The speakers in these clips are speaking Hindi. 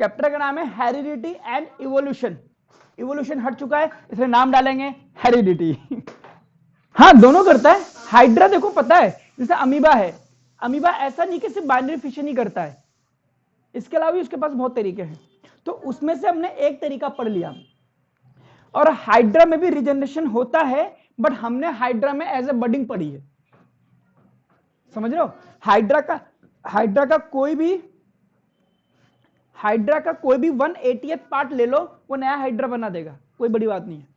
चैप्टर का नाम है हेरिडिटी एंड इवोल्यूशन। इवोल्यूशन हट चुका है इसलिए नाम डालेंगे हेरिडिटी। हाँ दोनों करता है। हाइड्रा देखो पता है जैसे अमीबा है, अमीबा ऐसा नहीं कि सिर्फ बाइनरी फिशन ही करता है, इसके अलावा भी उसके पास बहुत तरीके हैं, तो उसमें से हमने एक तरीका पढ़ लिया। और हाइड्रा में भी रिजेनरेशन होता है, बट हमने हाइड्रा में एज ए बडिंग पढ़ी है, समझ रहे हो। हाइड्रा का कोई भी 1/80th पार्ट ले लो, वो नया हाइड्रा बना देगा, कोई बड़ी बात नहीं है,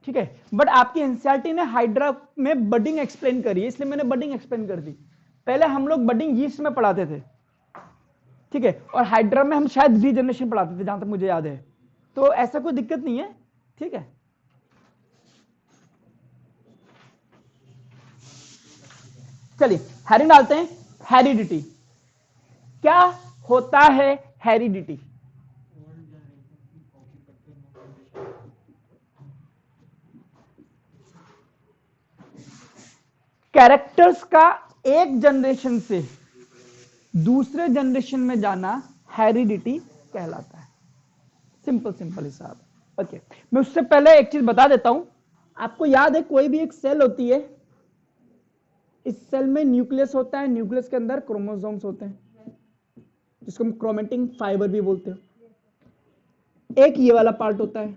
ठीक है। बट आपकी एनसीईआरटी ने हाइड्रा में बडिंग एक्सप्लेन करी है, इसलिए मैंने बडिंग एक्सप्लेन कर दी। पहले हम लोग बडिंग यीस्ट में पढ़ाते थे, ठीक है, और हाइड्रा में हम शायद रीजनरेशन पढ़ाते थे जहां तक मुझे याद है, तो ऐसा कोई दिक्कत नहीं है, ठीक है। चलिए हेडिंग डालते हैं, हेरिडिटी। क्या होता है हेरिडिटी? कैरेक्टर्स का एक जनरेशन से दूसरे जनरेशन में जाना हेरिडिटी कहलाता है। सिंपल हिसाब। ओके, मैं उससे पहले एक चीज बता देता हूं। आपको याद है कोई भी एक सेल होती है, इस सेल में न्यूक्लियस होता है, न्यूक्लियस के अंदर क्रोमोसोम्स होते हैं जिसको हम क्रोमेटिन फाइबर भी बोलते हैं। एक ये वाला पार्ट होता है,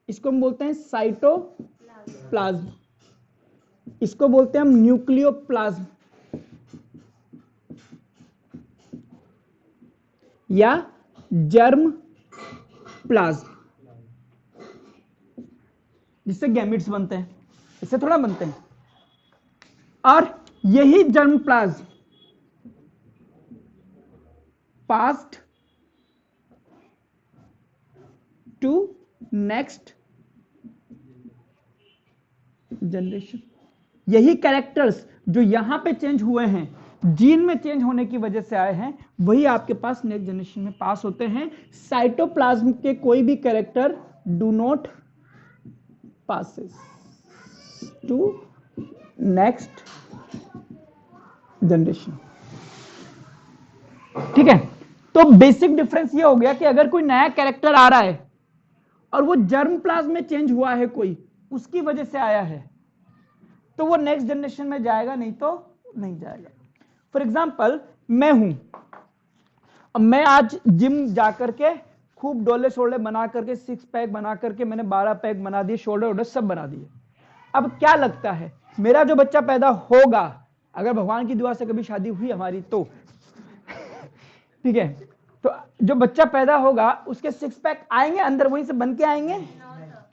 इसको हम बोलते हैं साइटोप्लाज्म, इसको बोलते हैं हम न्यूक्लियोप्लाज्म या जर्म प्लाज्म, जिससे गैमिट्स बनते हैं, इससे थोड़ा बनते हैं। और यही germ plasm passed to next generation. यही कैरेक्टर्स जो यहां पे चेंज हुए हैं, जीन में चेंज होने की वजह से आए हैं, वही आपके पास नेक्स्ट जनरेशन में पास होते हैं। साइटोप्लाज्म के कोई भी character do not passes to next generation, ठीक है। तो बेसिक डिफरेंस ये हो गया कि अगर कोई नया कैरेक्टर आ रहा है और वो जर्म प्लाज्म में चेंज हुआ है, कोई उसकी वजह से आया है, तो वो नेक्स्ट जनरेशन में जाएगा, नहीं तो नहीं जाएगा। फॉर एग्जाम्पल मैं हूं, अब मैं आज जिम जाकर के खूब डोले शोले बना करके 6 पैक बना करके मैंने 12 पैक बना दिए, शोल्डर वोल्डर सब बना दिए। अब क्या लगता है मेरा जो बच्चा पैदा होगा, अगर भगवान की दुआ से कभी शादी हुई हमारी तो ठीक है, तो जो बच्चा पैदा होगा उसके 6 पैक आएंगे अंदर, वहीं से बन के आएंगे।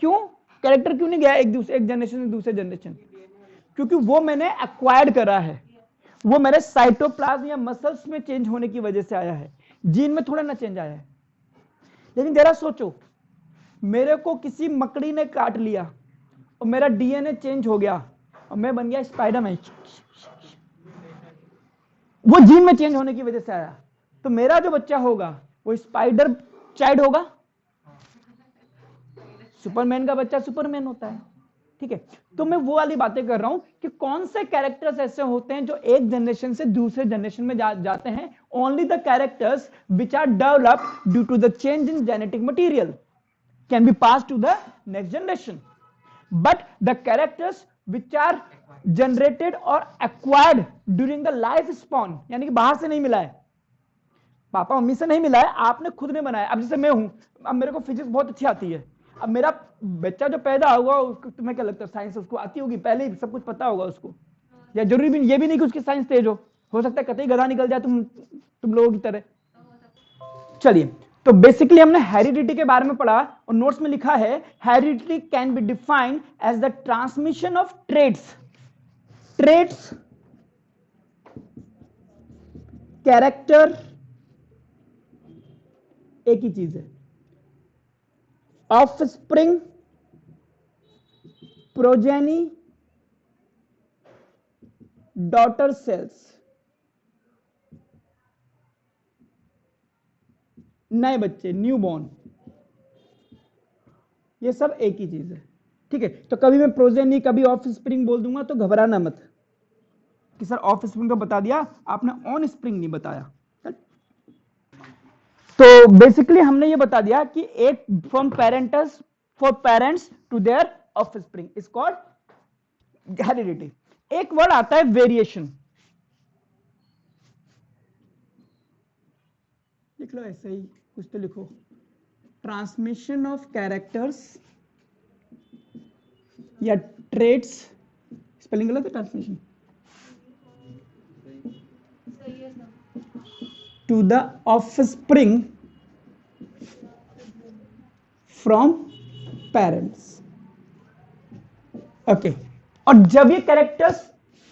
क्यों? कैरेक्टर क्यों नहीं गया एक जनरेशन से दूसरे जनरेशन? क्योंकि वो मैंने एक्वायर्ड करा है, वो मेरे साइटोप्लाज्म या मसल्स में चेंज होने की वजह से आया है, जीन में थोड़ा ना चेंज आया है। लेकिन जरा सोचो, मेरे को किसी मकड़ी ने काट लिया और मेरा डीएनए चेंज हो गया और मैं बन गया स्पाइडरमैन, वो जीन में चेंज होने की वजह से आया, तो मेरा जो बच्चा होगा वो स्पाइडर चाइल्ड होगा, सुपरमैन का बच्चा सुपरमैन होता है, ठीक है। तो मैं वो वाली बातें कर रहा हूं कि कौन से कैरेक्टर्स ऐसे होते हैं जो एक जनरेशन से दूसरे जनरेशन में जाते हैं। Only the characters which are developed due to the change in genetic material can be pass to the next generation, but the characters which are generated और acquired during the life span, यानी कि बाहर से नहीं मिला है, पापा मम्मी से नहीं मिला है, आपने खुद ने बनाया। अब जैसे मैं हूं, अब मेरे को फिजिक्स बहुत अच्छी आती है, अब मेरा बच्चा जो पैदा हुआ तुम्हें क्या लगता है साइंस उसको आती होगी, पहले ही सब कुछ पता होगा उसको, या जरूरी भी ये भी नहीं कि उसकी साइंस तेज हो सकता है कतई गधा निकल जाए तुम लोगों की तरह। चलिए, तो बेसिकली हमने हेरिडिटी के बारे में पढ़ा और नोट्स में लिखा है heredity can be defined as the transmission of traits character एक ही चीज है, ऑफस्प्रिंग, प्रोजेनी, डॉटर सेल्स, नए बच्चे, न्यूबॉर्न, ये सब एक ही चीज है, ठीक है। तो कभी मैं प्रोजेनी कभी ऑफस्प्रिंग बोल दूंगा तो घबराना मत कि सर ऑफस्प्रिंग तो बता दिया आपने, ऑन स्प्रिंग नहीं बताया। तो बेसिकली हमने ये बता दिया कि एक from parents for parents to their offspring is called heredity. एक वर्ड आता है वेरिएशन, लिख लो ऐसे ही कुछ तो लिखो, ट्रांसमिशन ऑफ कैरेक्टर्स या ट्रेट्स, स्पेलिंग गलत है, transmission to the offspring from parents. Okay, और जब ये कैरेक्टर्स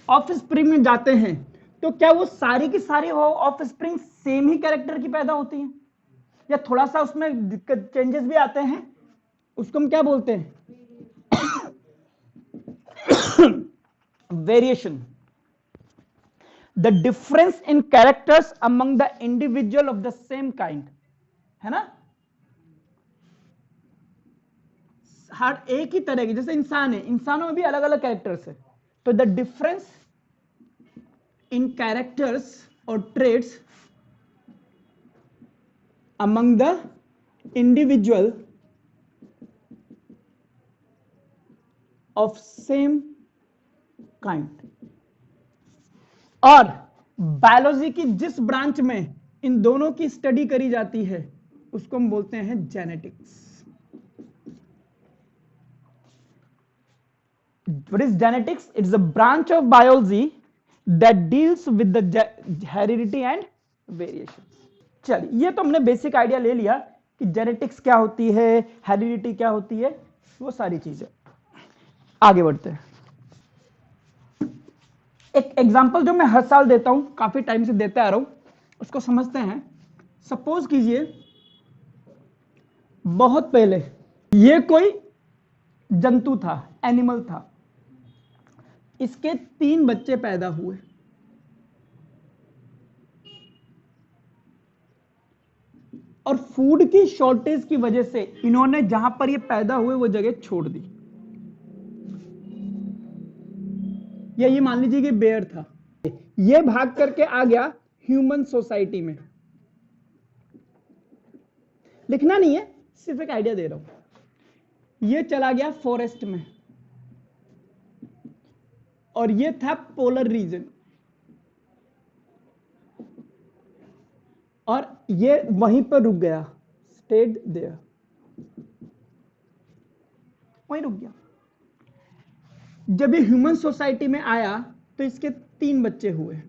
ऑफस्प्रिंग में जाते हैं तो क्या वो सारी की सारी ऑफस्प्रिंग सेम ही कैरेक्टर की पैदा होती हैं या थोड़ा सा उसमें दिक्कत चेंजेस भी आते हैं? उसको हम क्या बोलते हैं? Variation. The difference in characters among the individual of the same kind, है ना? हर एक ही तरह की, जैसे इंसान है, इंसानों में भी अलग अलग कैरेक्टर्स है, तो द डिफरेंस इन कैरेक्टर्स और traits among the individual of same kind. और बायोलॉजी की जिस ब्रांच में इन दोनों की स्टडी करी जाती है उसको हम बोलते हैं genetics. What is genetics? It's a branch of biology that deals with the heredity and variation. चलिए, ये तो हमने बेसिक आइडिया ले लिया कि जेनेटिक्स क्या होती है, हेरिडिटी क्या होती है, वो सारी चीजें। आगे बढ़ते हैं। एक एग्जांपल जो मैं हर साल देता हूं, काफी टाइम से देते आ रहा हूं, उसको समझते हैं। सपोज कीजिए बहुत पहले ये कोई जंतु था, एनिमल था, इसके 3 बच्चे पैदा हुए, और फूड की शॉर्टेज की वजह से इन्होंने जहां पर ये पैदा हुए वो जगह छोड़ दी। या ये मान लीजिए कि बेयर था, ये भाग करके आ गया ह्यूमन सोसाइटी में। लिखना नहीं है, सिर्फ एक आइडिया दे रहा हूं। ये चला गया फॉरेस्ट में, और ये था पोलर रीजन, और ये वहीं पर रुक गया, स्टेड देयर, वहीं रुक गया। जब ये ह्यूमन सोसाइटी में आया तो इसके 3 बच्चे हुए।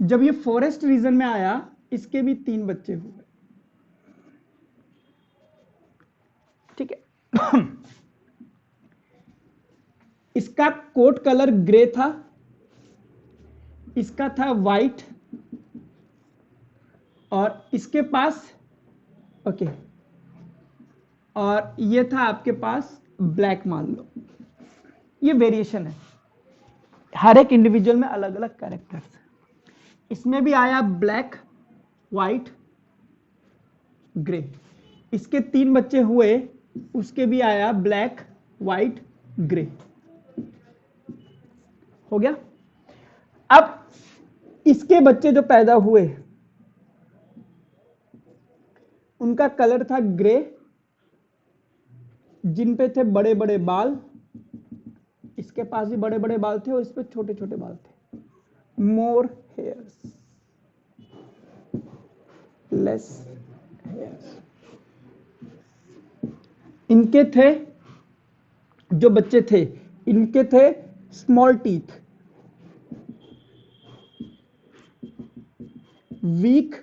जब ये फॉरेस्ट रीजन में आया इसके भी 3 बच्चे हुए। ठीक है। इसका कोट कलर ग्रे था, इसका था वाइट, और इसके पास ओके, और ये था आपके पास ब्लैक, मान लो। ये वेरिएशन है, हर एक इंडिविजुअल में अलग अलग कैरेक्टर्स। इसमें भी आया ब्लैक, वाइट, ग्रे। इसके 3 बच्चे हुए, उसके भी आया ब्लैक, वाइट, ग्रे। हो गया। अब इसके बच्चे जो पैदा हुए उनका कलर था ग्रे, जिन पे थे बड़े बड़े बाल, इसके पास भी बड़े बड़े बाल थे और इस पे छोटे छोटे बाल थे। मोर हेयर्स, लेस हेयर्स। इनके थे, जो बच्चे थे इनके थे स्मॉल टीथ, वीक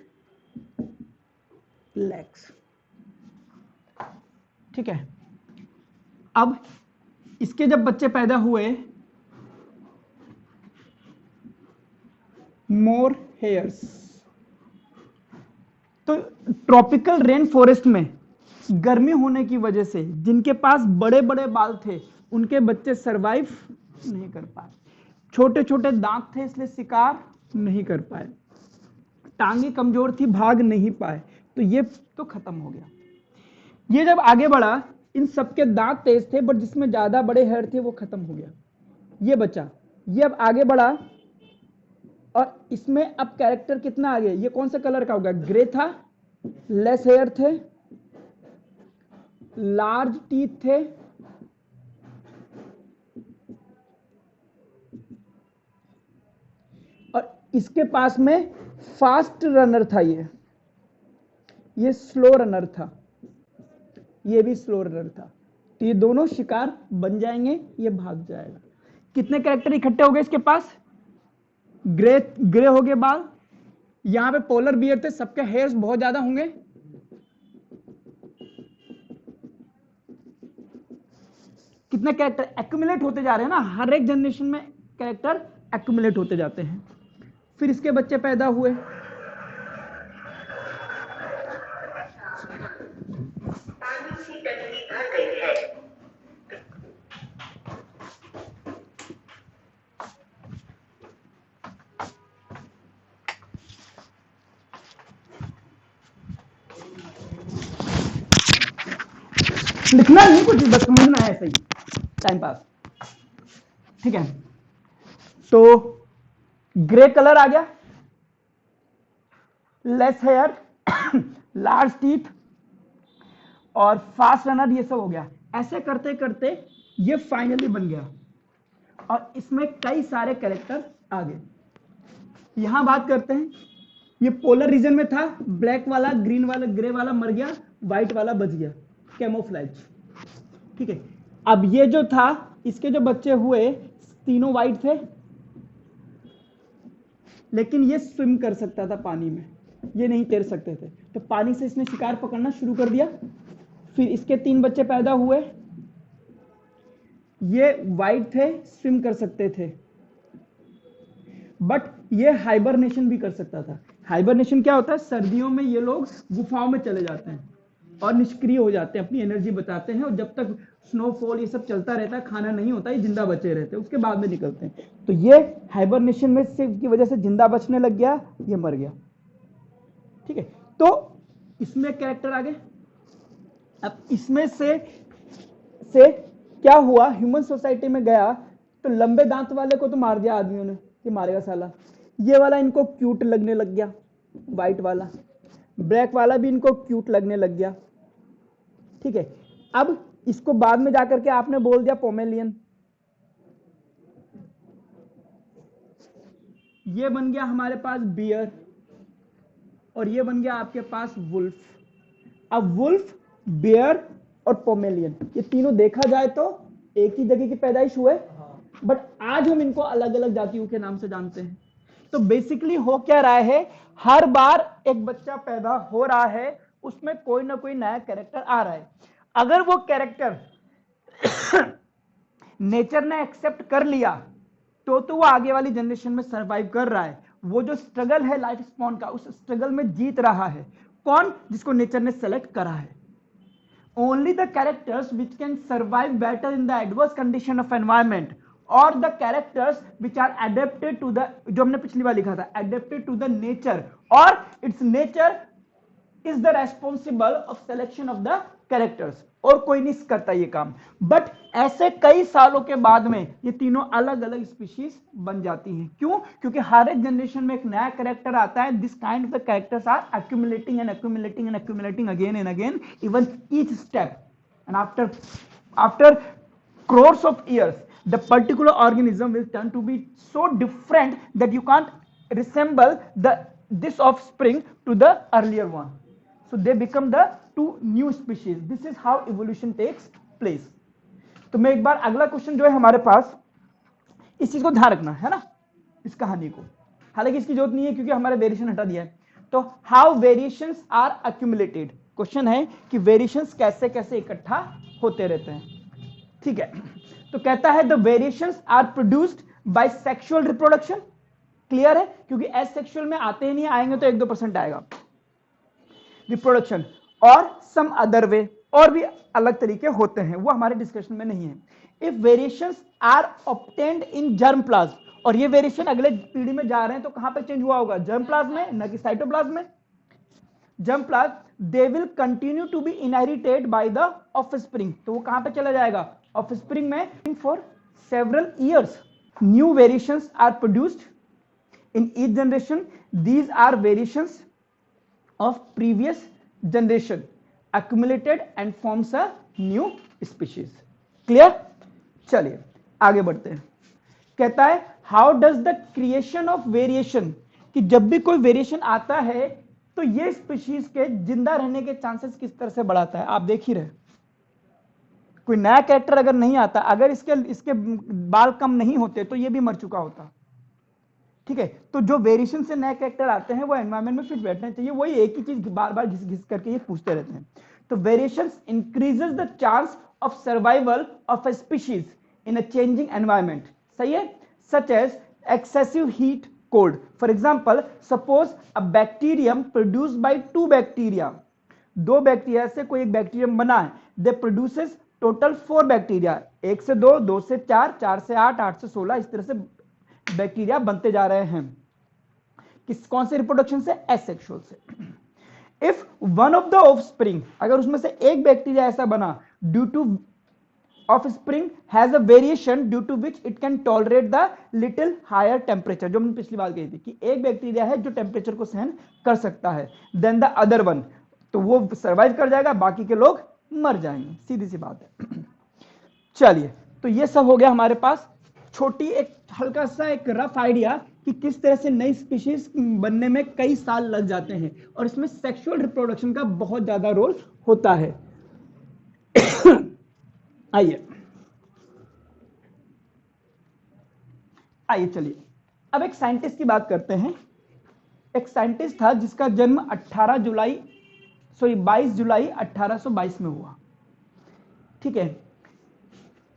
लेग्स। ठीक है। अब इसके जब बच्चे पैदा हुए, मोर हेयर्स। तो ट्रॉपिकल रेन फॉरेस्ट में गर्मी होने की वजह से जिनके पास बड़े बड़े बाल थे उनके बच्चे सरवाइव नहीं कर पाए। छोटे छोटे दांत थे इसलिए शिकार नहीं कर पाए। टांगे कमजोर थी, भाग नहीं पाए, तो ये तो खत्म हो गया। ये जब आगे बढ़ा, इन सबके दांत तेज थे, बट जिसमें ज्यादा बड़े हेयर थे वो खत्म हो गया, ये बचा। ये अब आगे बढ़ा, और इसमें अब कैरेक्टर कितना आ गया, ये कौन सा कलर का होगा, ग्रे था, लेस हेयर थे, लार्ज टीथ थे, और इसके पास में फास्ट रनर था, ये स्लो रनर था, ये भी स्लो रनर था। तो ये दोनों शिकार बन जाएंगे, ये भाग जाएगा। कितने कैरेक्टर इकट्ठे हो गए इसके पास, ग्रे हो गए बाल, यहां पे पोलर बियर थे, सबके हेयर्स बहुत ज्यादा होंगे, कितने कैरेक्टर एक्यूमुलेट होते जा रहे हैं ना, हर एक जनरेशन में कैरेक्टर एक्यूमुलेट होते जाते हैं। फिर इसके बच्चे पैदा हुए, लिखना नहीं कुछ, बस समझना है, सही टाइम पास, ठीक है। तो ग्रे कलर आ गया, लेस हेयर, लार्ज टीथ और फास्ट रनर, ये सब हो गया। ऐसे करते करते ये फाइनली बन गया और इसमें कई सारे कैरेक्टर आ गए। यहां बात करते हैं, ये पोलर रीजन में था, ब्लैक वाला, ग्रीन वाला, ग्रे वाला मर गया, व्हाइट वाला बच गया, कैमोफ्लेज, ठीक है। अब ये जो था, इसके जो बच्चे हुए तीनों व्हाइट थे, लेकिन ये स्विम कर सकता था पानी में, ये नहीं तैर सकते थे, तो पानी से इसने शिकार पकड़ना शुरू कर दिया। फिर इसके 3 बच्चे पैदा हुए, ये व्हाइट थे, स्विम कर सकते थे, बट ये हाइबरनेशन भी कर सकता था। हाइबरनेशन क्या होता है, सर्दियों में ये लोग गुफाओं में चले जाते हैं और निष्क्रिय हो जाते हैं, अपनी एनर्जी बताते हैं, और जब तक स्नोफॉल ये सब चलता रहता है, खाना नहीं होता, ये जिंदा बचे रहते हैं, उसके बाद में निकलते हैं। तो ये हाइबरनेशन में से की वजह से जिंदा बचने लग गया, ये मर गया, ठीक है। तो इसमें कैरेक्टर आ गए। अब इसमें से क्या हुआ, ह्यूमन सोसाइटी में गया तो लंबे दांत वाले को तो मार दिया आदमियों ने, कि मारेगा साला, ये वाला इनको क्यूट लगने लग गया, व्हाइट वाला, ब्लैक वाला भी इनको क्यूट लगने लग गया, ठीक है। अब इसको बाद में जाकर के आपने बोल दिया पोमेलियन, ये बन गया हमारे पास बियर, और ये बन गया आपके पास वुल्फ। अब वुल्फ, बियर और पोमेलियन, ये तीनों देखा जाए तो एक ही जगह की पैदाइश हुए, बट आज हम इनको अलग अलग जातियों के नाम से जानते हैं। तो बेसिकली हो क्या रहा है, हर बार एक बच्चा पैदा हो रहा है, उसमें कोई ना कोई नया कैरेक्टर आ रहा है। अगर वो कैरेक्टर नेचर ने एक्सेप्ट कर लिया तो वो आगे वाली जनरेशन में सरवाइव कर रहा है। वो जो स्ट्रगल है लाइफ स्पॉन का, उस स्ट्रगल में जीत रहा है कौन, जिसको नेचर ने सेलेक्ट करा है। Only the characters which can survive better in the adverse condition of environment, or the characters which are adapted to the, जो हमने पिछली बार लिखा था, adapted to the nature, or its nature is the responsible of selection of the characters, और कोई नहीं करता ये काम। बट ऐसे कई सालों के बाद में ये तीनों अलग अलग स्पीशीज बन जाती हैं। क्यों? क्योंकि हर एक जनरेशन में एक नया कैरेक्टर आता है। This kind of the characters are accumulating and accumulating and accumulating again and again, even each step, and after crores of years the particular organism will turn to be so different that you can't resemble this offspring to the earlier one, so they become the two new species. This is how evolution takes place. तो मैं एक बार अगला क्वेश्चन जो है हमारे पास, इस चीज को ध्यान रखना है ना, इस कहानी को, हालांकि इसकी जरूरत नहीं है क्योंकि हमारे वेरिएशन हटा दिया है। तो how variations are accumulated, question है कि वेरिएशंस कैसे कैसे इकट्ठा होते रहते हैं, ठीक है। तो कहता है the variations are produced by sexual reproduction, clear है, क्योंकि एसेक्सुअल में आते ही नहीं, आएंगे तो 1-2% आएगा रिप्रोडक्शन, और सम अदर वे, और भी अलग तरीके होते हैं, वो हमारे डिस्कशन में नहीं है। If variations are obtained in germ plasm, और ये वेरिएशन अगले पीढ़ी में जा रहे हैं तो कहां पे चेंज हुआ होगा, जर्म प्लाज्म में, न कि साइटोप्लाज्म में। Germ plasm they will continue to be inherited by the offspring, तो वो कहां पे चला जाएगा, ऑफस्प्रिंग में। For several years new variations are produced In each generation, these are variations of previous generation accumulated and forms a new species. Clear? चलिए आगे बढ़ते हैं. कहता है how does the creation of variation, कि जब भी कोई वेरिएशन आता है तो ये स्पीशीज के जिंदा रहने के चांसेस किस तरह से बढ़ाता है. आप देख ही रहे, कोई नया कैरेक्टर अगर नहीं आता, अगर इसके बाल कम नहीं होते तो ये भी मर चुका होता. ठीक है, तो जो वेरिएशन से नए कैरेक्टर आते हैं वो एनवायरमेंट में फिट बैठने चाहिए. वही एक ही चीज बार बार घिस घिस करके ये पूछते रहते हैं. तो variations increases the chance of survival of a species in a changing environment. सही है. Such as excessive heat, cold. For example, suppose a bacterium produced by 2 bacteria. 2 bacteria से कोई एक बैक्टीरियम बना है. दे प्रोड्यूसेस टोटल 4 बैक्टीरिया. 1 से 2, 2 से 4, 4 से 8, 8 से 16, इस तरह से बैक्टीरिया बनते जा रहे हैं. कौन से रिप्रोडक्शन से? एसेक्सुअल से. If one of the offspring, अगर उसमें से एक बैक्टीरिया ऐसा बना, due to offspring has a variation due to which it can tolerate the little higher temperature, जो मैंने पिछली बात कही थी कि एक बैक्टीरिया है जो टेम्परेचर को सहन कर सकता है, देन द अदर वन, तो वो सर्वाइव कर जाएगा, बाकी के लोग मर जाएंगे. सीधी सी बात है. चलिए, तो ये सब हो गया हमारे पास छोटी एक हल्का सा एक रफ आइडिया कि किस तरह से नई स्पीशीज बनने में कई साल लग जाते हैं और इसमें सेक्सुअल रिप्रोडक्शन का बहुत ज्यादा रोल होता है. आइए चलिए अब एक साइंटिस्ट की बात करते हैं. एक साइंटिस्ट था जिसका जन्म 22 जुलाई 1822 में हुआ. ठीक है,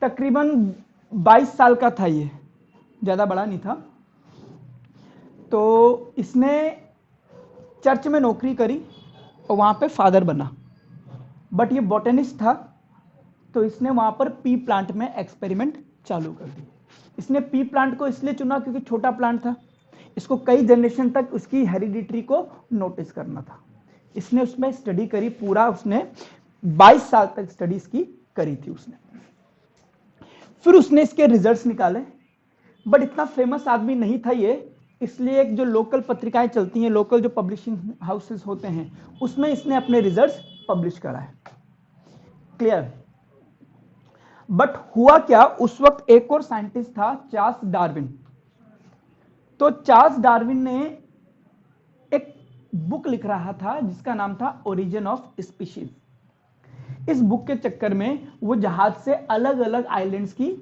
तकरीबन 22 साल का था, ये ज्यादा बड़ा नहीं था. तो इसने चर्च में नौकरी करी और वहां पे फादर बना. बट ये बॉटनिस्ट था, तो इसने वहां पर पी प्लांट में एक्सपेरिमेंट चालू कर दी. इसने पी प्लांट को इसलिए चुना क्योंकि छोटा प्लांट था, इसको कई जनरेशन तक उसकी हेरिडिटरी को नोटिस करना था. इसने उसमें स्टडी करी, पूरा उसने 22 साल तक स्टडीज की करी थी उसने. फिर उसने इसके रिजल्ट्स निकाले. बट इतना फेमस आदमी नहीं था ये, इसलिए एक जो लोकल पत्रिकाएं चलती हैं, लोकल जो पब्लिशिंग हाउसेस होते हैं, उसमें इसने अपने रिजल्ट्स पब्लिश कराए. क्लियर? बट हुआ क्या, उस वक्त एक और साइंटिस्ट था, चार्ल्स डार्विन. तो चार्ल्स डार्विन ने एक बुक लिख रहा था जिसका नाम था ओरिजिन ऑफ स्पीशीज. इस बुक के चक्कर में वो जहाज से अलग अलग आइलैंड्स की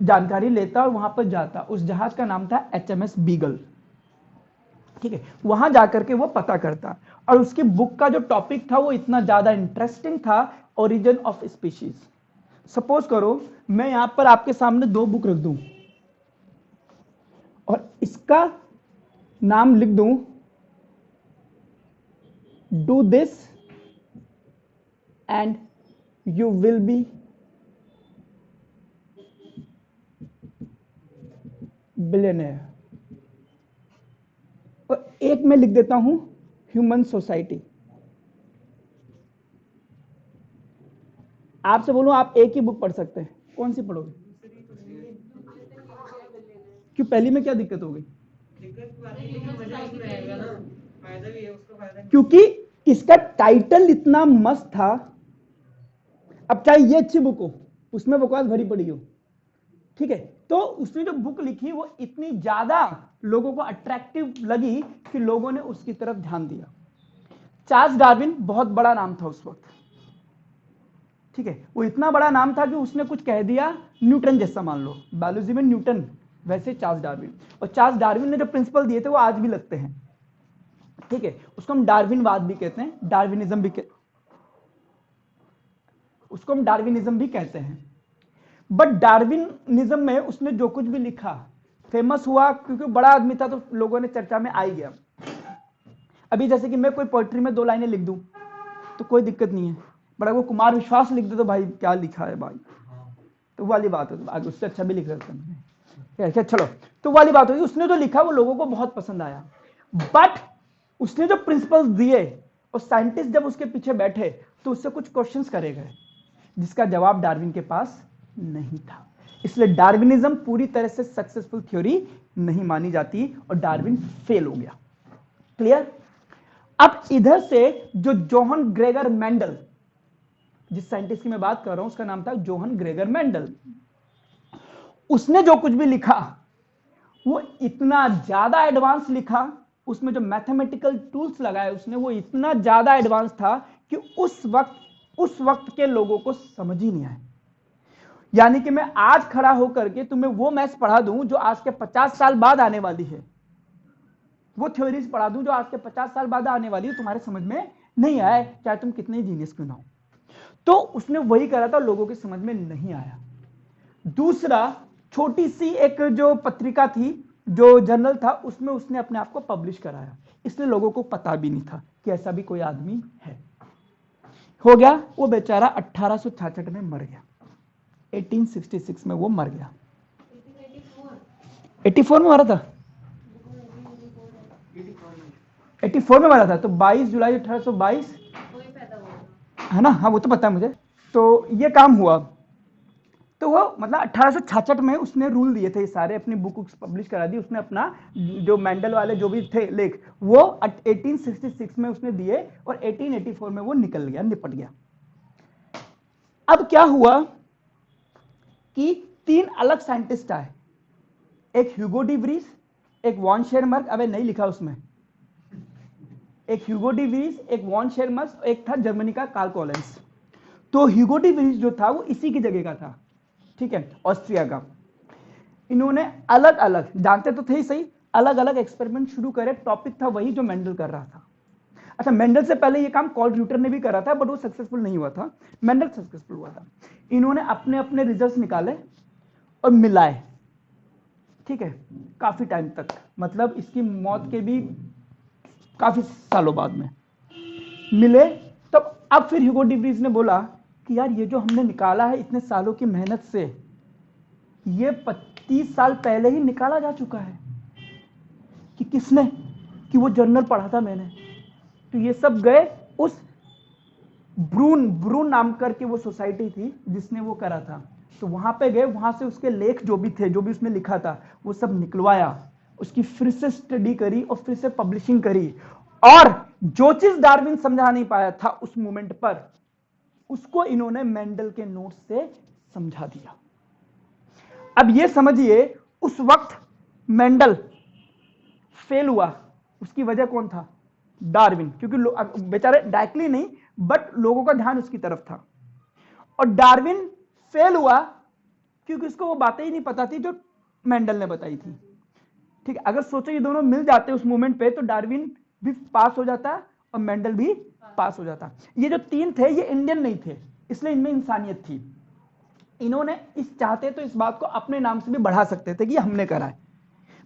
जानकारी लेता और वहां पर जाता. उस जहाज का नाम था HMS बीगल. ठीक है, वहां जाकर के वो पता करता और उसकी बुक का जो टॉपिक था वो इतना ज्यादा इंटरेस्टिंग था, ओरिजिन ऑफ स्पीशीज. सपोज करो मैं यहां पर आपके सामने 2 बुक रख दूं और इसका नाम लिख दूं do this and you will be billionaire, और एक में लिख देता हूं ह्यूमन सोसाइटी. आपसे बोलूं आप एक ही बुक पढ़ सकते हैं, कौन सी पढ़ोगे? क्यों, पहली में क्या दिक्कत हो गई? क्योंकि इसका टाइटल इतना मस्त था. अब चाहे ये अच्छी बुक हो, उसमें बकवास भरी पड़ी हो, ठीक है, तो उसने जो बुक लिखी वो इतनी ज्यादा लोगों को अट्रैक्टिव लगी कि लोगों ने उसकी तरफ ध्यान दिया. चार्ल्स डार्विन बहुत बड़ा नाम था उस वक्त. ठीक है, वो इतना बड़ा नाम था कि उसने कुछ कह दिया, न्यूटन जैसा मान लो, बायोलॉजी में न्यूटन, वैसे चार्ल्स डार्विन. और चार्ल्स डार्विन ने जो प्रिंसिपल दिए थे वो आज भी लगते हैं. ठीक है, उसको हम डार्विनवाद भी कहते हैं, डार्विनिज्म भी उसको हम डार्विनिज्म भी कहते हैं. बट डार्विनिज्म में उसने जो कुछ भी लिखा फेमस हुआ क्योंकि बड़ा आदमी था, तो लोगों ने चर्चा में आ ही गया. अभी जैसे कि मैं कोई पोएट्री में 2 लाइनें लिख दूं तो कोई दिक्कत नहीं है, बड़ा वो कुमार विश्वास लिख दे तो भाई क्या लिखा है भाई, तो वाली बात है. आगे उससे अच्छा भी लिख सकते हैं, चलो, तो वाली बात होगी. उसने जो लिखा वो लोगों को बहुत पसंद आया. बट उसने जो प्रिंसिपल्स दिए और साइंटिस्ट जब उसके पीछे बैठे तो उससे कुछ क्वेश्चंस करे गए जिसका जवाब डार्विन के पास नहीं था. इसलिए डार्विनिज्म पूरी तरह से सक्सेसफुल थ्योरी नहीं मानी जाती और डार्विन फेल हो गया। क्लियर? अब इधर से जो जोहन ग्रेगर मेंडल, जिस साइंटिस्ट की मैं बात कर रहा हूं उसका नाम था जोहन ग्रेगर मेंडल, उसने जो कुछ भी लिखा वो इतना ज्यादा एडवांस लिखा, उसमें जो मैथमेटिकल टूल्स लगाए उसने वो इतना ज्यादा एडवांस था कि उस वक्त के लोगों को समझ ही नहीं आया। यानी कि मैं आज खड़ा होकर के तुम्हें वो मैथ्स पढ़ा दूं जो आज के 50 साल बाद आने वाली है, वो थ्योरीज पढ़ा दूं जो आज के 50 साल बाद आने वाली है, तुम्हारे समझ में नहीं आए, चाहे तुम कितने जीनियस क्यों ना हो। तो उसने वही करा था, लोगों के समझ में नहीं आया। दूसरा, छोटी सी एक जो पत्रिका थी, जो जर्नल था, उसमें उसने अपने आप को पब्लिश कराया, इसलिए लोगों को पता भी नहीं था कि ऐसा भी कोई आदमी है। हो गया, वो बेचारा 1866 में मर गया, 1866 में वो मर गया। 84 में मरा था, 84 में मरा था, तो 22 जुलाई 1822 है ना? हाँ वो तो पता है मुझे। तो ये काम हुआ, तो वो मतलब 1866 में उसने रूल दिए थे, सारे अपनी बुक पब्लिश करा दी उसने, अपना जो मेंडल वाले जो भी थे लेख वो 1866 में उसने दिए और 1884 में वो निकल गया, निपट गया। अब क्या हुआ कि 3 अलग साइंटिस्ट आए, एक ह्यूगो डी व्रीज, एक वॉन शेरमर्क, अबे नहीं लिखा उसमें, एक ह्यूगो डी व्रीज, एक वॉन शेरमर्क, एक था जर्मनी का कार्ल कोलेंस। तो ह्यूगो डी व्रीज जो था वो इसी की जगह का था, ठीक है, ऑस्ट्रिया का। इन्होंने अलग अलग, जानते तो थे ही सही, अलग अलग एक्सपेरिमेंट शुरू करे, टॉपिक था वही जो मेंडल कर रहा था। अच्छा, मेंडल से पहले ये काम कार्ल र्यूटर ने भी करा था, बट वो सक्सेसफुल नहीं हुआ था, मेंडल सक्सेसफुल हुआ था। इन्होंने अपने अपने रिजल्ट्स निकाले और मिलाए, ठीक है, काफी टाइम तक, मतलब इसकी मौत के भी काफी सालों बाद में मिले। तब अब फिर ह्यूगो डी व्रीज ने बोला कि यार ये जो हमने निकाला है इतने सालों की मेहनत से, ये 25 साल पहले ही निकाला जा चुका है। कि किसने? कि वो जर्नल पढ़ा था मैंने। तो ये सब गए उस ब्रून नाम करके वो सोसाइटी थी जिसने वो करा था, तो वहां पे गए, वहां से उसके लेख जो भी थे, जो भी उसने लिखा था वो सब निकलवाया, उसकी फिर से स्टडी करी और फिर से पब्लिशिंग करी, और जो चीज डार्विन समझा नहीं पाया था उस मोमेंट पर, उसको इन्होंने मेंडल के नोट्स से समझा दिया। अब ये समझिए, उस वक्त मेंडल फेल हुआ, उसकी वजह कौन था? डार्विन, क्योंकि बेचारे डायरेक्टली नहीं बट लोगों का ध्यान उसकी तरफ था। और डार्विन फेल हुआ क्योंकि उसको वो बातें ही नहीं पता थी जो मेंडल ने बताई थी। ठीक है, अगर सोचो ये दोनों मिल जाते उस मोमेंट पे तो डार्विन भी पास हो जाता और मेंडल भी पास हो जाता। ये जो 3 थे ये इंडियन नहीं थे, इसलिए इनमें इंसानियत थी। इन्होंने इस चाहते तो इस बात को अपने नाम से भी बढ़ा सकते थे कि ये हमने करा है,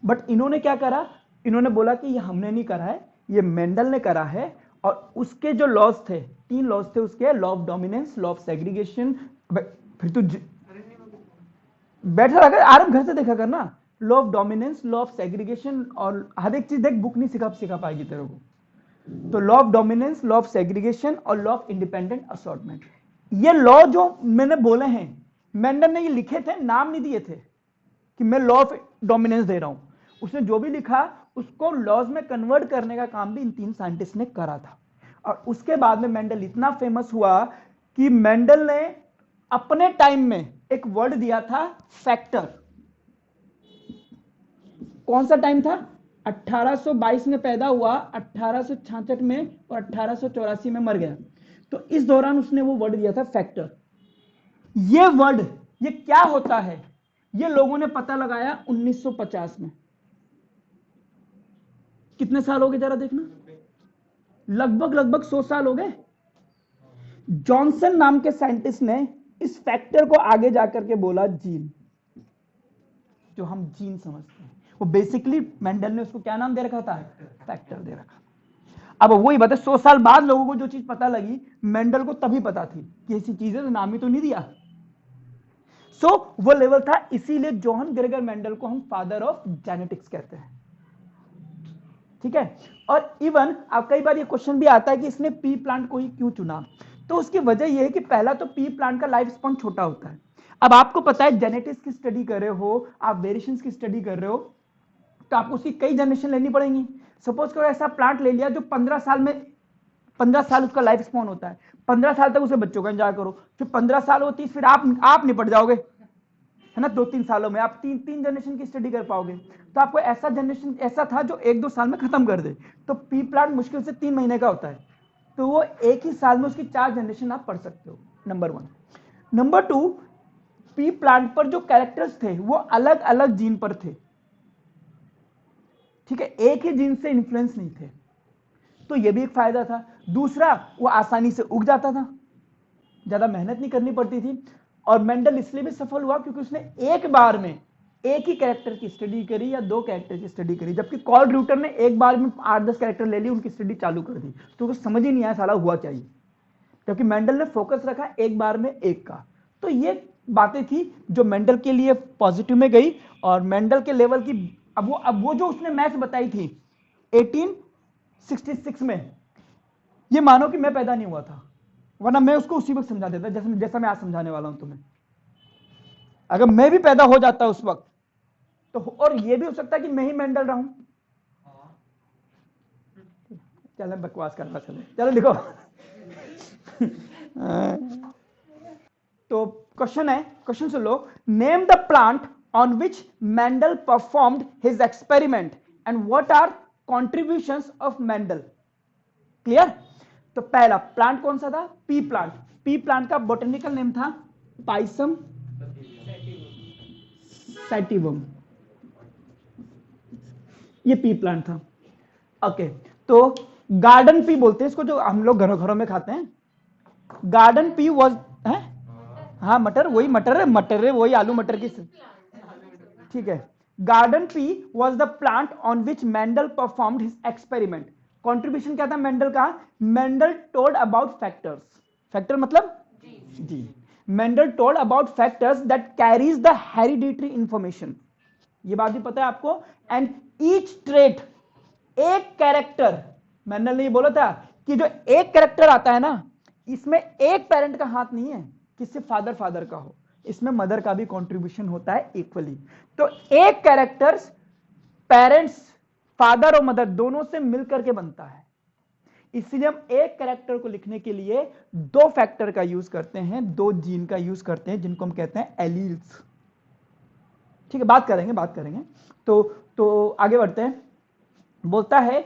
बट इन्होंने क्या करा, इन्होंने बोला कि ये हमने नहीं करा है, ये मेंडल ने करा है। और उसके जो लॉज थे, 3 लॉज थे उसके, law of dominance, law of segregation, फिर तो बैठा रहा, आराम घर से देखा करना, law of dominance, law of segregation, और हर एक चीज देख, बुक नहीं सिखा पाएगी तेरे को। तो law of dominance, law of segregation और लॉ ऑफ इंडिपेंडेंट असॉर्टमेंट, ये लॉ जो मैंने बोले हैं, मेंडल ने ये लिखे थे, नाम नहीं दिए थे कि मैं लॉ ऑफ डोमिनेंस दे रहा हूं। उसने जो भी लिखा उसको लॉज में कन्वर्ट करने का काम भी इन 3 साइंटिस्ट ने करा था। और उसके बाद में मेंडल इतना फेमस हुआ कि मेंडल ने अपने टाइम में एक वर्ड दिया था, फैक्टर। कौन सा टाइम था? 1822 में पैदा हुआ, 1866 में और 1884 में मर गया। तो इस दौरान उसने वो वर्ड दिया था, फैक्टर। ये वर्ड, ये क्या होता है, ये लोगों ने पता लगाया 1950 में। कितने साल हो गए जरा देखना, लगभग 100 साल हो गए। जॉनसन नाम के साइंटिस्ट ने इस फैक्टर को आगे जाकर के बोला जीन, जो हम जीन समझते हैं। वो बेसिकली मेंडल ने उसको क्या नाम दे रखा था? फैक्टर दे रखा। अब वही बात है, 100 साल बाद लोगों को जो चीज पता लगी, मेंडल को तभी पता थी कि ऐसी चीजें, तो नाम ही तो नहीं दिया। सो वो लेवल था, इसीलिए जोहन ग्रेगर मेंडल को हम फादर ऑफ जेनेटिक्स कहते हैं। ठीक है, और इवन अब कई बार ये क्वेश्चन भी आता है कि इसने पी प्लांट को ही क्यों चुना, तो उसकी वजह यह है कि पहला तो पी प्लांट का लाइफ स्पैन छोटा होता है। अब आपको पता है जेनेटिक्स की स्टडी कर रहे हो आप, वेरिएशंस की स्टडी कर रहे हो, तो आपको उसकी कई जनरेशन लेनी पड़ेंगी। सपोज करो ऐसा प्लांट ले लिया जो 15 साल में, 15 साल उसका लाइफ स्पॉन होता है, 15 साल तक उसे बच्चों का एंजॉय करो, फिर 15 साल होती फिर आप निपट जाओगे, है ना। 2-3 सालों में आप तीन जनरेशन की स्टडी कर पाओगे। तो आपको ऐसा जनरेशन ऐसा था जो 1-2 साल में खत्म कर दे। तो पी प्लांट मुश्किल से 3 महीने का होता है, तो वो एक ही साल में उसकी 4 जनरेशन आप पढ़ सकते हो, नंबर 1। नंबर 2, पी प्लांट पर जो कैरेक्टर्स थे वो अलग अलग जीन पर थे, ठीक है, एक ही जीन से इन्फ्लुएंस नहीं थे, तो ये भी एक फायदा था। दूसरा, वो आसानी से उग जाता था, ज्यादा मेहनत नहीं करनी पड़ती थी। और मेंडल इसलिए भी सफल हुआ क्योंकि उसने एक बार में एक ही कैरेक्टर की स्टडी करी या 2 कैरेक्टर की स्टडी करी, जबकि कार्ल ड्यूटर ने एक बार में 8-10 कैरेक्टर ले ली, उनकी स्टडी चालू कर दी, तो उसको समझ ही नहीं आया साला हुआ क्या ये, क्योंकि मेंडल ने फोकस रखा एक बार में एक का। तो ये बातें थी जो मेंडल के लिए पॉजिटिव में गई। और मेंडल के लेवल की अब वो जो उसने मैथ्स बताई थी 1866 में, ये मानो कि मैं पैदा नहीं हुआ था, वरना मैं उसको उसी वक्त समझा देता जैसा मैं आज समझाने वाला हूं तुम्हें। अगर मैं भी पैदा हो जाता उस वक्त तो, और ये भी हो सकता है कि मैं ही मेंडल रहूं। चलो बकवास कर रहा, चलो लिखो। तो क्वेश्चन सुन लो। Name the plant on which Mendel performed his experiment and what are contributions of Mendel. Clear. तो पहला प्लांट कौन सा था? Pea plant. पी प्लांट का बोटेनिकल नेम था पाइसम सैटिवम, ये पी प्लांट था। ओके, तो गार्डन पी बोलते हैं इसको, जो हम लोग घरों में खाते हैं। गार्डन पी वॉज है, हाँ मटर, वही मटर है वही आलू मटर की, ठीक है। Garden pea was the plant on which Mendel performed his experiment. Contribution क्या था मेंडल का? Mendel told about factors, factor मतलब जी, Mendel told about factors that carries the hereditary information, ये बात भी पता है आपको। एंड ईच ट्रेट, एक कैरेक्टर, मेंडल ने ये बोला था कि जो एक कैरेक्टर आता है ना, इसमें एक पेरेंट का हाथ नहीं है कि सिर्फ फादर का हो, इसमें मदर का भी कंट्रीब्यूशन होता है इक्वली। तो एक कैरेक्टर पेरेंट्स, फादर और मदर दोनों से मिलकर के बनता है। इसलिए हम एक कैरेक्टर को लिखने के लिए 2 फैक्टर का यूज करते हैं, 2 जीन का यूज करते हैं, जिनको हम कहते हैं एलील्स। ठीक है, बात करेंगे। तो आगे बढ़ते हैं। बोलता है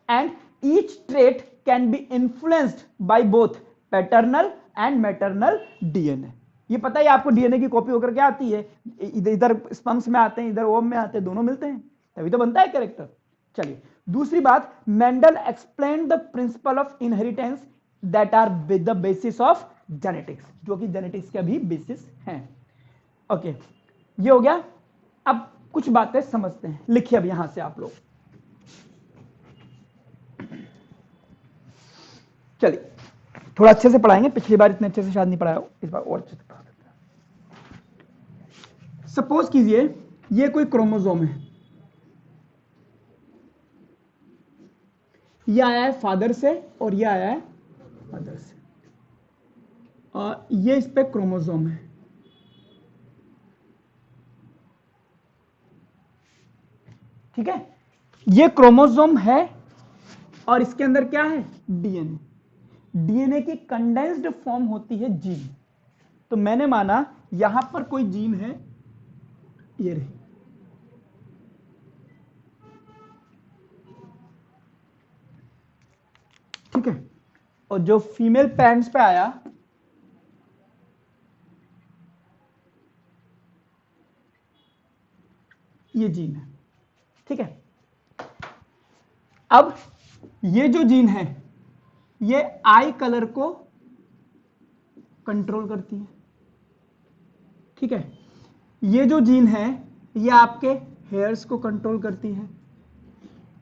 and each trait can be influenced by both paternal and maternal DNA. ये पता है आपको, डीएनए की कॉपी होकर क्या आती है, इधर स्पर्म्स में आते हैं, इधर ओवम में आते हैं, दोनों मिलते हैं, तभी तो बनता है कैरेक्टर। चलिए दूसरी बात, Mendel explain the principle of inheritance that are with the basis of genetics, जो कि जेनेटिक्स का भी बेसिस है। ओके, ये हो गया। अब कुछ बातें समझते हैं, लिखिए अब यहां से आप लोग। चलिए थोड़ा अच्छे से पढ़ाएंगे, पिछली बार इतने अच्छे से शायद नहीं पढ़ाया हो, इस बार और अच्छे से पढ़ा देते हैं। सपोज कीजिए ये कोई क्रोमोसोम है, ये आया है फादर से और ये आया है मदर से, और ये इस पे क्रोमोसोम है। ठीक है, ये क्रोमोसोम है और इसके अंदर क्या है? डीएनए। डीएनए की कंडेंस्ड फॉर्म होती है जीन। तो मैंने माना यहां पर कोई जीन है, ये रही, ठीक है, और जो फीमेल पेरेंट्स पे आया ये जीन है। ठीक है, अब ये जो जीन है ये आई कलर को कंट्रोल करती है। ठीक है, ये जो जीन है ये आपके हेयर्स को कंट्रोल करती है,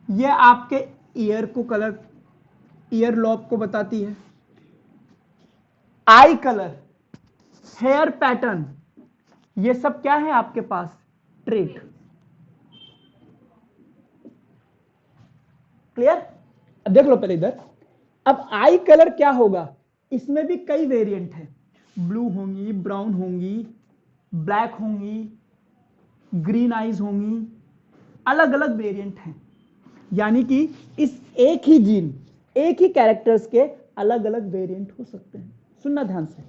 ये आपके ईयर को कलर, ईयर लॉब को बताती है। आई कलर, हेयर पैटर्न, ये सब क्या है आपके पास? ट्रेट। क्लियर? अब देख लो पहले इधर। अब आई कलर क्या होगा? इसमें भी कई वेरिएंट है, ब्लू होंगी, ब्राउन होंगी, ब्लैक होंगी, ग्रीन आईज होंगी, अलग अलग वेरिएंट हैं, यानी कि इस एक ही जीन, एक ही कैरेक्टर्स के अलग अलग वेरिएंट हो सकते हैं। सुनना ध्यान से,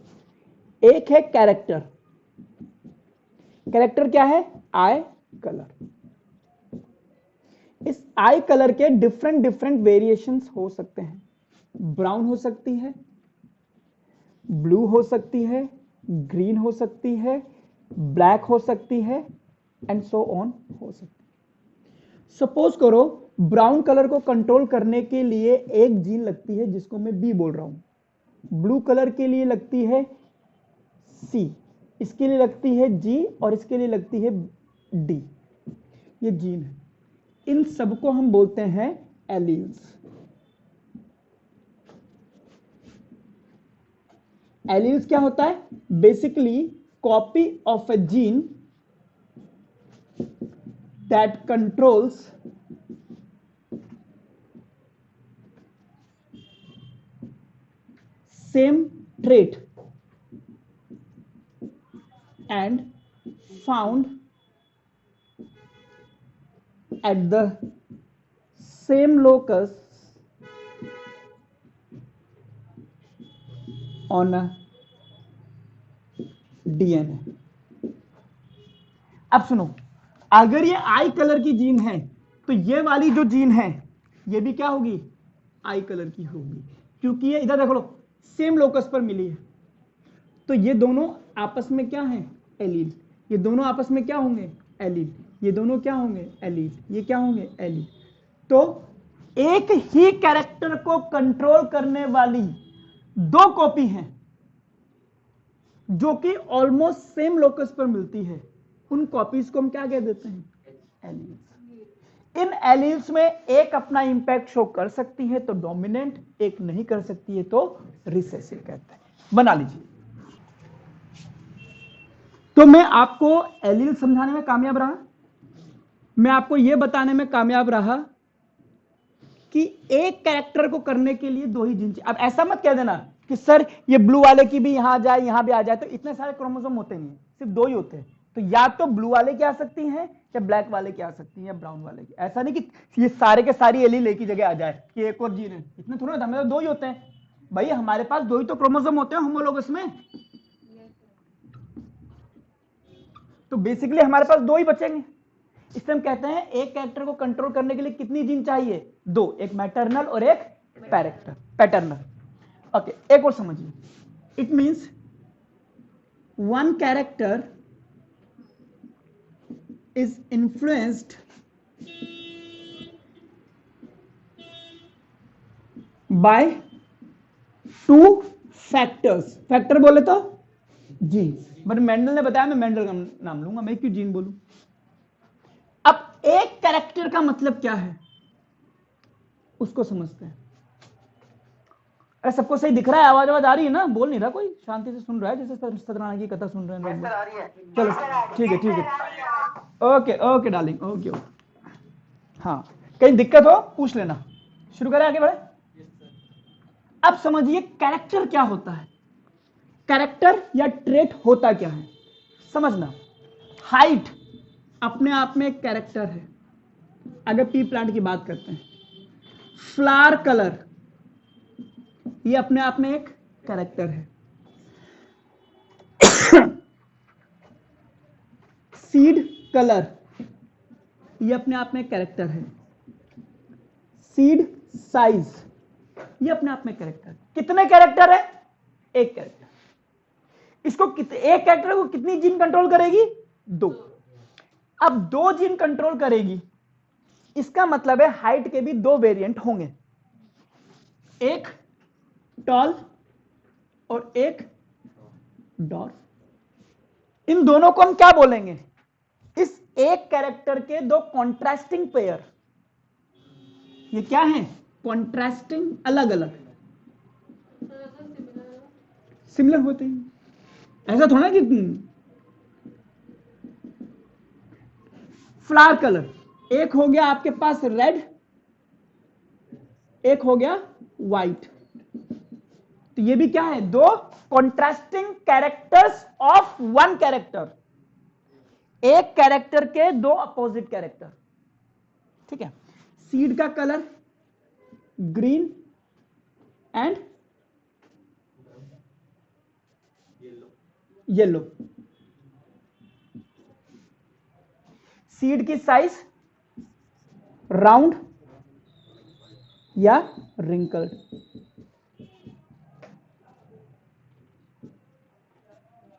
एक है कैरेक्टर, कैरेक्टर क्या है? आई कलर। इस आई कलर के डिफरेंट डिफरेंट वेरिएशंस हो सकते हैं। ब्राउन हो सकती है, ब्लू हो सकती है, ग्रीन हो सकती है, ब्लैक हो सकती है, एंड सो ऑन हो सकती है। सपोज करो ब्राउन कलर को कंट्रोल करने के लिए एक जीन लगती है जिसको मैं बी बोल रहा हूं, ब्लू कलर के लिए लगती है सी, इसके लिए लगती है जी, और इसके लिए लगती है डी। ये जीन है, इन सबको हम बोलते हैं एलील्स। एलील्स क्या होता है? Basically copy of A gene that controls same trait and found at the same locus on a DNA। अब सुनो, अगर ये आई कलर की जीन है तो ये वाली जो जीन है ये भी क्या होगी? आई कलर की होगी, क्योंकि ये इधर देख लो सेम लोकस पर मिली है। तो ये दोनों आपस में क्या है? एलील। ये दोनों आपस में क्या होंगे? एलील। ये दोनों क्या होंगे? एलील। ये क्या होंगे? एलील। तो एक ही कैरेक्टर को कंट्रोल करने वाली दो कॉपी हैं जो कि ऑलमोस्ट सेम लोकस पर मिलती है, उन कॉपीज को हम क्या कह देते हैं? एलील्स। इन एलील्स में एक अपना इंपैक्ट शो कर सकती है तो डोमिनेंट, एक नहीं कर सकती है तो रिसेसिव कहते हैं। बना लीजिए। तो मैं आपको एलील समझाने में कामयाब रहा, मैं आपको यह बताने में कामयाब रहा कि एक कैरेक्टर को करने के लिए दो ही जीन चाहिए। अब ऐसा मत कह देना कि सर ये ब्लू वाले की भी यहां जाए यहां भी आ जाए, तो इतने सारे क्रोमोसोम होते नहीं, सिर्फ दो ही होते हैं। तो या तो ब्लू वाले की आ सकती हैं या ब्लैक वाले की आ सकती हैं या ब्राउन वाले की। ऐसा नहीं कि ये सारे के सारी एलील एक ही जगह आ जाए कि एक और जीन है, इतने थोड़ा होता है, तो दो ही होते हैं भाई, हमारे पास दो ही तो क्रोमोसोम होते हैं होमोलोगस में। तो बेसिकली हमारे पास दो ही बचेंगे। इसलिए हम कहते हैं एक कैरेक्टर को कंट्रोल करने के लिए कितनी जीन चाहिए? दो, एक मैटरनल और एक पैटर्नल। ओके, एक और समझिए। It means one character is influenced by two factors. Factor बोले तो जीन्स, बट मेंडल ने बताया, मैं मेंडल का नाम लूंगा, मैं क्यों जीन बोलूं। अब एक कैरेक्टर का मतलब क्या है उसको समझते हैं। अरे सबको सही दिख रहा है? आवाज आ रही है ना? बोल नहीं रहा कोई, शांति से सुन रहा है, जैसे सत्यनारायण की कथा सुन रहे हैं। चलो ठीक है, ठीक है, ओके ओके डार्लिंग, ओके। हाँ, कहीं दिक्कत हो पूछ लेना। शुरू करें, आगे बढ़े। अब समझिए कैरेक्टर क्या होता है, कैरेक्टर या ट्रेट होता क्या है, समझना। हाइट अपने आप में एक कैरेक्टर है, अगर पी प्लांट की बात करते हैं। फ्लावर कलर ये अपने आप में एक कैरेक्टर है। सीड कलर ये अपने आप में एक कैरेक्टर है। सीड साइज ये अपने आप में कैरेक्टर। कितने कैरेक्टर है? एक कैरेक्टर। इसको एक कैरेक्टर को कितनी जीन कंट्रोल करेगी? दो। अब दो जीन कंट्रोल करेगी, इसका मतलब है हाइट के भी दो वेरिएंट होंगे, एक टॉल और एक डॉर्फ। इन दोनों को हम क्या बोलेंगे? इस एक कैरेक्टर के दो कॉन्ट्रास्टिंग पेयर। ये क्या है? कॉन्ट्रास्टिंग, अलग अलग। सिमिलर होते हैं, ऐसा थोड़ा कि फ्लावर कलर एक हो गया आपके पास रेड, एक हो गया व्हाइट। तो ये भी क्या है? दो contrasting characters of one character. एक कैरेक्टर के दो अपोजिट कैरेक्टर। ठीक है। सीड का colour green and yellow. Seed की साइज राउंड या रिंकल्ड।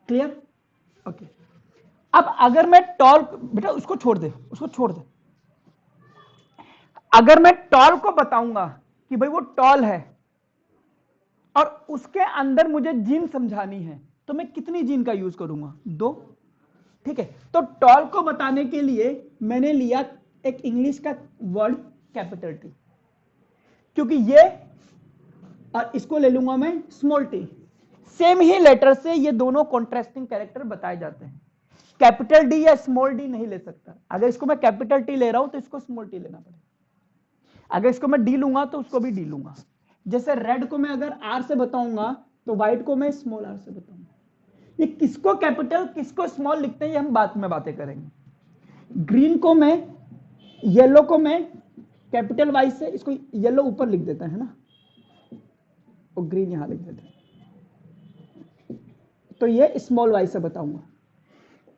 क्लियर? ओके। अब अगर मैं टॉल, बेटा उसको छोड़ दे, उसको छोड़ दे। अगर मैं टॉल को बताऊंगा कि भाई वो टॉल है और उसके अंदर मुझे जीन समझानी है, तो मैं कितनी जीन का यूज करूंगा? 2। ठीक है। तो टॉल को बताने के लिए मैंने लिया एक इंग्लिश का वर्ड कैपिटल टी, क्योंकि ये, और इसको ले लूंगा मैं स्मॉल टी। सेम ही लेटर से ये दोनों कॉन्ट्रास्टिंग कैरेक्टर बताए जाते हैं। कैपिटल डी या स्मॉल डी नहीं ले सकता। अगर इसको मैं कैपिटल टी ले रहा हूं तो इसको स्मॉल टी लेना पड़ेगा। अगर इसको मैं डी लूंगा तो उसको भी डी लूंगा। जैसे रेड को मैं अगर आर से बताऊंगा तो व्हाइट को मैं स्मॉल आर से बताऊंगा। ये किसको कैपिटल किसको स्मॉल लिखते हैं ये हम बाद में बातें करेंगे। ग्रीन को मैं, येलो को मैं कैपिटल वाई से, इसको येलो ऊपर लिख देता है ना, और ग्रीन यहां लिख देते हैं, तो ये स्मॉल वाई से बताऊंगा।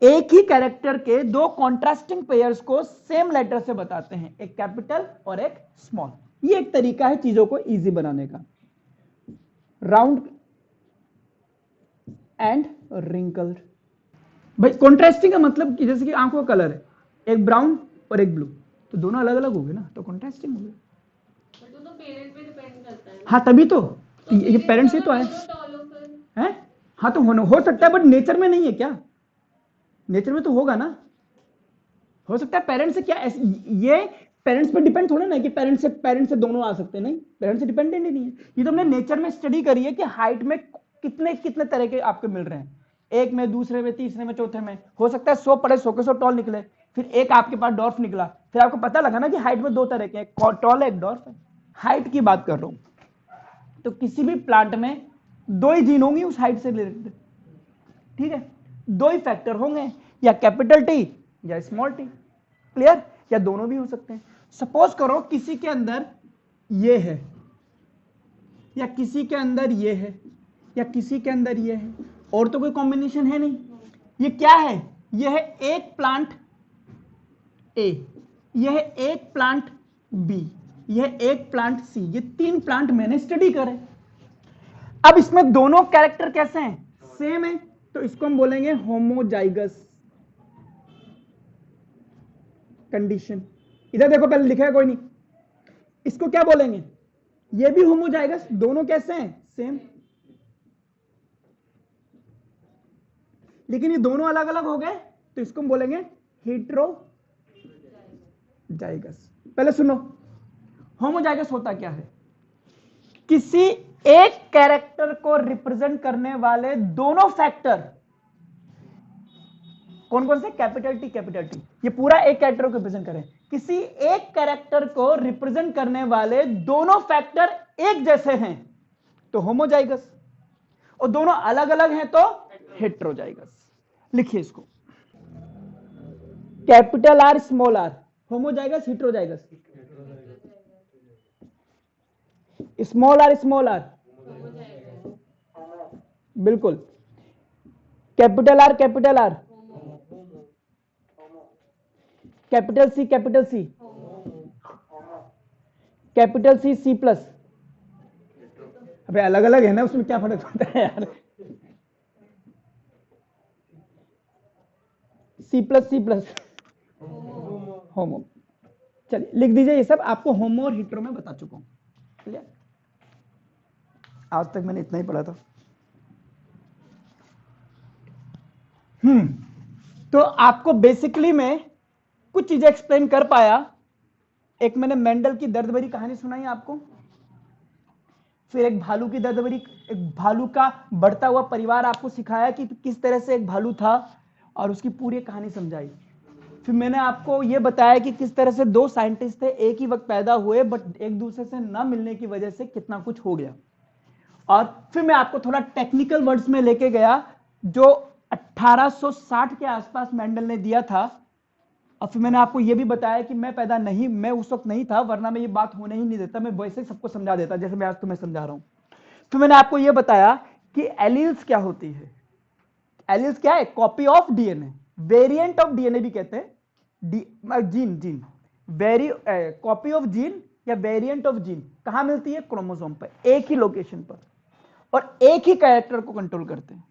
एक ही कैरेक्टर के दो कॉन्ट्रास्टिंग पेयर्स को सेम लेटर से बताते हैं, एक कैपिटल और एक स्मॉल। ये एक तरीका है चीजों को इजी बनाने का। Round and wrinkled. भाई कॉन्ट्रास्टिंग का मतलब कि जैसे कि आंखों का कलर है, एक ब्राउन और एक ब्लू, तो दोनों अलग अलग हो गए ना, तो कॉन्ट्रास्टिंग हो गया। तो पेरेंट पे डिपेंड करता है। हाँ तभी तो ये पेरेंट्स ही तो है। हाँ तो हो सकता है, बट नेचर में नहीं है क्या? नेचर में तो होगा ना। हो सकता है पेरेंट्स से क्या ये पेरेंट्स पे डिपेंड थोड़ा ना कि पेरेंट्स से दोनों आ सकते हैं, नहीं, पेरेंट्स से डिपेंडेंट ही नहीं है। ये तो हमने नेचर में स्टडी करी है कि हाइट में कितने कितने तरह के आपके मिल रहे हैं, एक में, दूसरे में, तीसरे में, चौथे में। हो सकता है 100 पड़े, 100 के 100 टॉल निकले, फिर एक आपके पास डॉर्फ निकला, फिर आपको पता लगा ना कि हाइट में 2 तरह के, एक टॉल है एक डॉर्फ है। हाइट की बात कर रहा हूं। तो किसी भी प्लांट में 2 ही जीन होंगी उस हाइट से रिलेटेड, ठीक है। 2 ही फैक्टर होंगे, या कैपिटल टी या स्मॉल टी। क्लियर? या दोनों भी हो सकते हैं। सपोज करो किसी के अंदर ये है, या किसी के अंदर ये है, या किसी के अंदर ये है, और तो कोई कॉम्बिनेशन है नहीं। ये क्या है? यह है एक प्लांट ए, यह है एक प्लांट बी, यह एक प्लांट सी। ये 3 प्लांट मैंने स्टडी करे। अब इसमें दोनों कैरेक्टर कैसे हैं? सेम है, तो इसको हम बोलेंगे होमोजाइगस कंडीशन। इधर देखो, पहले लिखा है कोई नहीं, इसको क्या बोलेंगे? ये भी होमोजाइगस, दोनों कैसे हैं? सेम। लेकिन ये दोनों अलग अलग हो गए, तो इसको हम बोलेंगे हेटेरोजाइगस। पहले सुनो, होमोजाइगस होता क्या है? किसी एक कैरेक्टर को रिप्रेजेंट करने वाले दोनों फैक्टर, कौन कौन से? कैपिटल टी, कैपिटल टी, ये पूरा एक कैरेक्टर को रिप्रेजेंट करें। किसी एक कैरेक्टर को रिप्रेजेंट करने वाले दोनों फैक्टर एक जैसे हैं तो होमोजाइगस, और दोनों अलग अलग हैं तो हेटेरोजाइगस। लिखिए इसको, capital R small r, homozygous heterozygous? Small r बिल्कुल। Capital R capital C capital C plus. अबे अलग अलग है ना, उसमें क्या फर्क पड़ता है यार? सी प्लस होमो। चलिए लिख दीजिए ये सब, आपको होमो और हिट्रो में बता चुका हूं। क्लियर? आज तक मैंने इतना ही पढ़ा था। तो आपको बेसिकली मैं कुछ चीजें एक्सप्लेन कर पाया। एक मैंने मेंडल की दर्द भरी कहानी सुनाई आपको, फिर एक भालू की दर्द भरी, एक भालू का बढ़ता हुआ परिवार आपको सिखाया कि किस तरह से एक भालू था और उसकी पूरी कहानी समझाई। फिर मैंने आपको यह बताया कि किस तरह से 2 साइंटिस्ट थे, एक ही वक्त पैदा हुए, बट एक दूसरे से ना मिलने की वजह से कितना कुछ हो गया। और फिर मैं आपको थोड़ा टेक्निकल वर्ड्स में लेके गया जो 1860 के आसपास मेंडल ने दिया था, और फिर मैंने आपको ये भी बताया कि मैं उस वक्त नहीं था, वरना मैं ये बात होने ही नहीं देता, मैं वैसे ही सबको समझा देता जैसे मैं आज तुम्हें समझा रहा हूं। फिर मैंने आपको ये बताया कि एलील्स क्या होती है। एलील्स क्या है? Copy of DNA, variant of DNA भी कहते हैं, जीन कॉपी ऑफ जीन या वेरिएंट ऑफ जीन कहां मिलती है? क्रोमोसोम पर, एक ही लोकेशन पर, और एक ही कैरेक्टर को कंट्रोल करते हैं।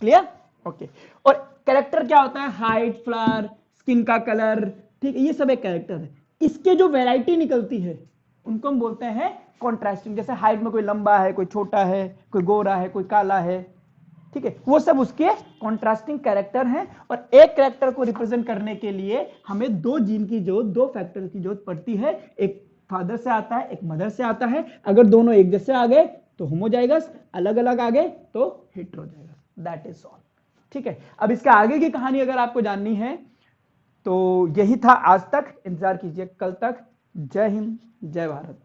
क्लियर? ओके। और कैरेक्टर क्या होता है? हाइट, फ्लावर, स्किन का कलर, ठीक है, ये सब एक कैरेक्टर है। इसके जो वैरायटी निकलती है उनको हम बोलते हैं कॉन्ट्रास्टिंग। जैसे हाइट में कोई लंबा है, कोई छोटा है, कोई गोरा है, कोई काला है, ठीक है, वो सब उसके कॉन्ट्रास्टिंग कैरेक्टर हैं। और एक कैरेक्टर को रिप्रेजेंट करने के लिए हमें दो जीन की जरूरत, दो फैक्टर की जरूरत पड़ती है। एक फादर से आता है, एक मदर से आता है। अगर दोनों एक जैसे आ गए तो होमोजाइगस, अलग अलग आ गए तो हेटेरोजाइगस। That is all. ठीक है, अब इसके आगे की कहानी अगर आपको जाननी है तो यही था आज तक। इंतजार कीजिए कल तक। जय हिंद, जय भारत।